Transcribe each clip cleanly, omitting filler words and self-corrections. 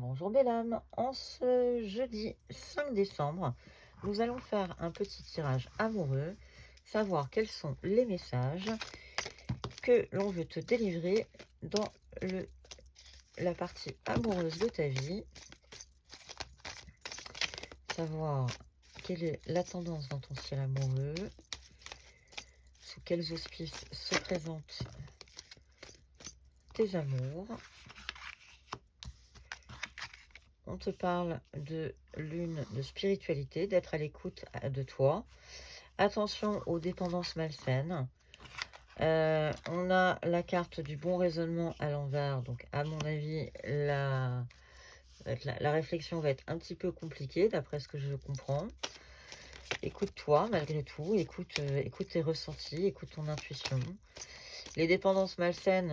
Bonjour belle âme, en ce jeudi 5 décembre, nous allons faire un petit tirage amoureux, savoir quels sont les messages que l'on veut te délivrer dans le, la partie amoureuse de ta vie, savoir quelle est la tendance dans ton ciel amoureux, sous quels auspices se présentent tes amours. On te parle de lune de spiritualité, d'être à l'écoute de toi. Attention aux dépendances malsaines. On a la carte du bon raisonnement à l'envers. Donc, à mon avis, la réflexion va être un petit peu compliquée, d'après ce que je comprends. Écoute-toi, malgré tout. Écoute tes ressentis, écoute ton intuition. Les dépendances malsaines,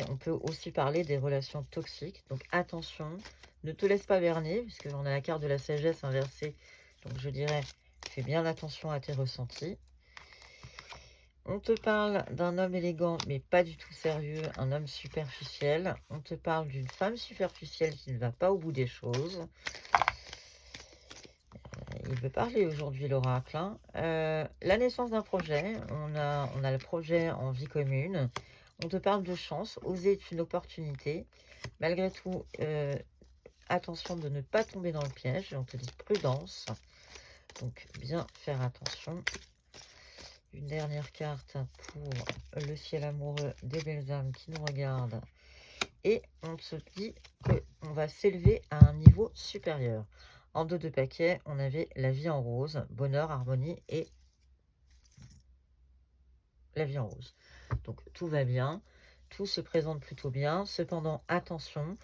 on peut aussi parler des relations toxiques. Donc, attention, ne te laisse pas berner, puisqu'on a la carte de la sagesse inversée. Donc, je dirais, fais bien attention à tes ressentis. On te parle d'un homme élégant, mais pas du tout sérieux, un homme superficiel. On te parle d'une femme superficielle qui ne va pas au bout des choses. Il veut parler aujourd'hui, l'oracle. La naissance d'un projet. On a le projet en vie commune. On te parle de chance. Oser est une opportunité. Malgré tout, attention de ne pas tomber dans le piège. On te dit prudence. Donc, bien faire attention. Une dernière carte pour le ciel amoureux des belles âmes qui nous regardent. Et on se dit qu'on va s'élever à un niveau supérieur. En dos de paquet, on avait la vie en rose, bonheur, harmonie et la vie en rose. Donc tout va bien, tout se présente plutôt bien. Cependant, attention,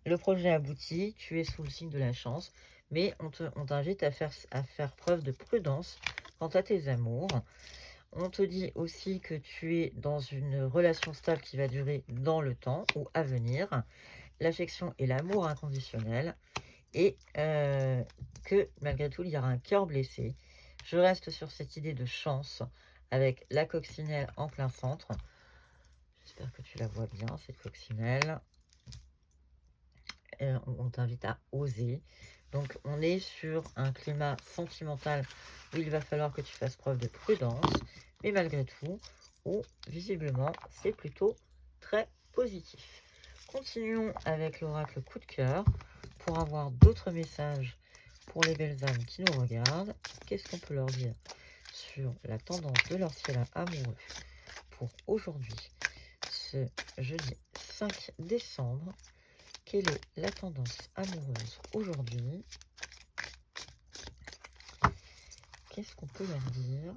le projet aboutit, tu es sous le signe de la chance, mais on t'invite à faire preuve de prudence quant à tes amours. On te dit aussi que tu es dans une relation stable qui va durer dans le temps ou à venir. L'affection et l'amour inconditionnel. Et que malgré tout, il y aura un cœur blessé. Je reste sur cette idée de chance avec la coccinelle en plein centre. J'espère que tu la vois bien, cette coccinelle. On t'invite à oser. Donc, on est sur un climat sentimental où il va falloir que tu fasses preuve de prudence, mais malgré tout, où visiblement, c'est plutôt très positif. Continuons avec l'oracle coup de cœur pour avoir d'autres messages pour les belles âmes qui nous regardent. Qu'est-ce qu'on peut leur dire sur la tendance de leur ciel amoureux pour aujourd'hui, ce jeudi 5 décembre? Quelle est la tendance amoureuse aujourd'hui? Qu'est-ce qu'on peut leur dire?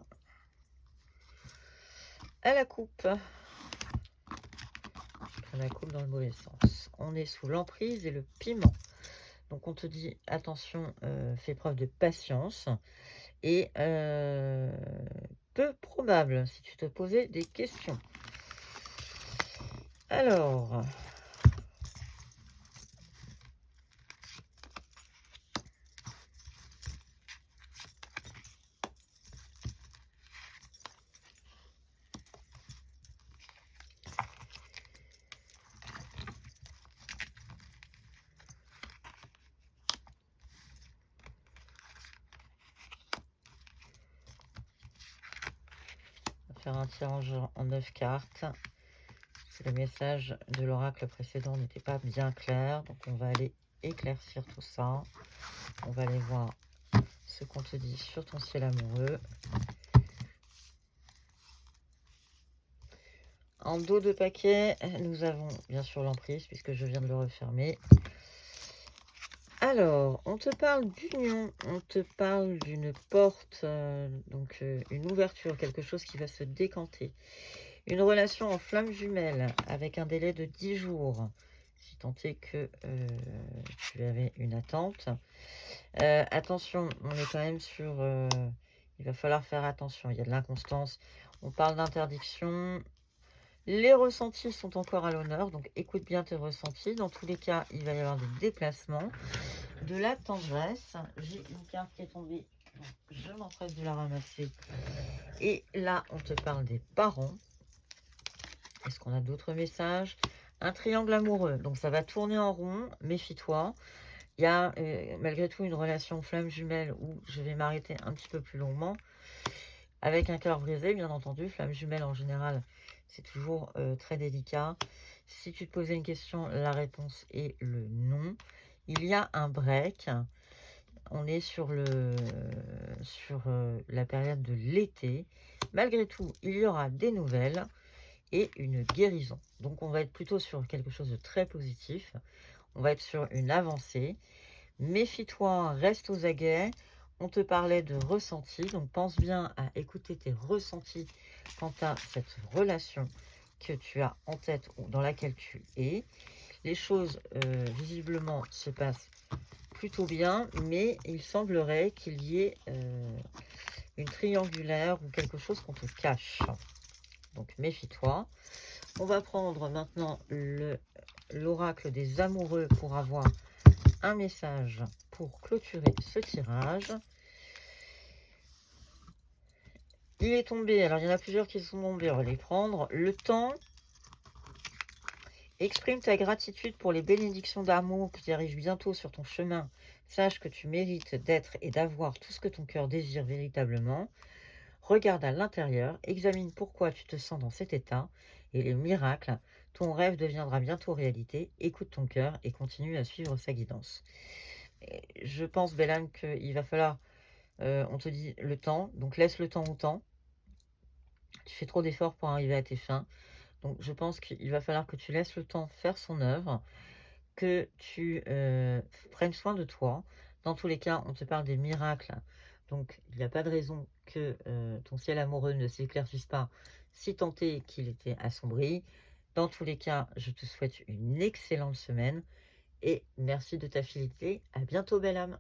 À la coupe. À la coupe dans le mauvais sens. On est sous l'emprise et le piment. Donc on te dit, attention, fais preuve de patience. Et peu probable si tu te posais des questions. Alors... faire un tirage en 9 cartes. Le message de l'oracle précédent n'était pas bien clair, donc on va aller éclaircir tout ça. On va aller voir ce qu'on te dit sur ton ciel amoureux. En dos de paquet, nous avons bien sûr l'emprise, puisque je viens de le refermer. Alors, on te parle d'union, on te parle d'une porte, donc une ouverture, quelque chose qui va se décanter. Une relation en flamme jumelle avec un délai de 10 jours, si tant est que tu avais une attente. Attention, on est quand même sur... il va falloir faire attention, il y a de l'inconstance. On parle d'interdiction. Les ressentis sont encore à l'honneur, donc écoute bien tes ressentis. Dans tous les cas, il va y avoir des déplacements, de la tendresse. J'ai une carte qui est tombée, je m'empresse de la ramasser. Et là, on te parle des parents. Est-ce qu'on a d'autres messages? Un triangle amoureux, donc ça va tourner en rond, méfie-toi. Il y a, malgré tout une relation flamme jumelle où je vais m'arrêter un petit peu plus longuement. Avec un cœur brisé, bien entendu. Flamme jumelle, en général, c'est toujours, très délicat. Si tu te posais une question, la réponse est le non. Il y a un break. On est sur la période de l'été. Malgré tout, il y aura des nouvelles et une guérison. Donc on va être plutôt sur quelque chose de très positif. On va être sur une avancée. Méfie-toi, reste aux aguets. On te parlait de ressenti, donc pense bien à écouter tes ressentis quant à cette relation que tu as en tête ou dans laquelle tu es. Les choses, visiblement, se passent plutôt bien, mais il semblerait qu'il y ait une triangulaire ou quelque chose qu'on te cache. Donc méfie-toi. On va prendre maintenant l'oracle des amoureux pour avoir un message pour clôturer ce tirage. Il est tombé, alors il y en a plusieurs qui sont tombés, on va les prendre. Le temps. Exprime ta gratitude pour les bénédictions d'amour qui arrivent bientôt sur ton chemin. Sache que tu mérites d'être et d'avoir tout ce que ton cœur désire véritablement. Regarde à l'intérieur, examine pourquoi tu te sens dans cet état et les miracles. Ton rêve deviendra bientôt réalité. Écoute ton cœur et continue à suivre sa guidance. Et je pense, Bellam, qu'il va falloir, on te dit le temps, donc laisse le temps au temps. Tu fais trop d'efforts pour arriver à tes fins. Donc je pense qu'il va falloir que tu laisses le temps faire son œuvre, que tu prennes soin de toi. Dans tous les cas, on te parle des miracles. Donc il n'y a pas de raison que ton ciel amoureux ne s'éclaircisse pas si tant est qu'il était assombri. Dans tous les cas, je te souhaite une excellente semaine et merci de ta fidélité. À bientôt, belle âme.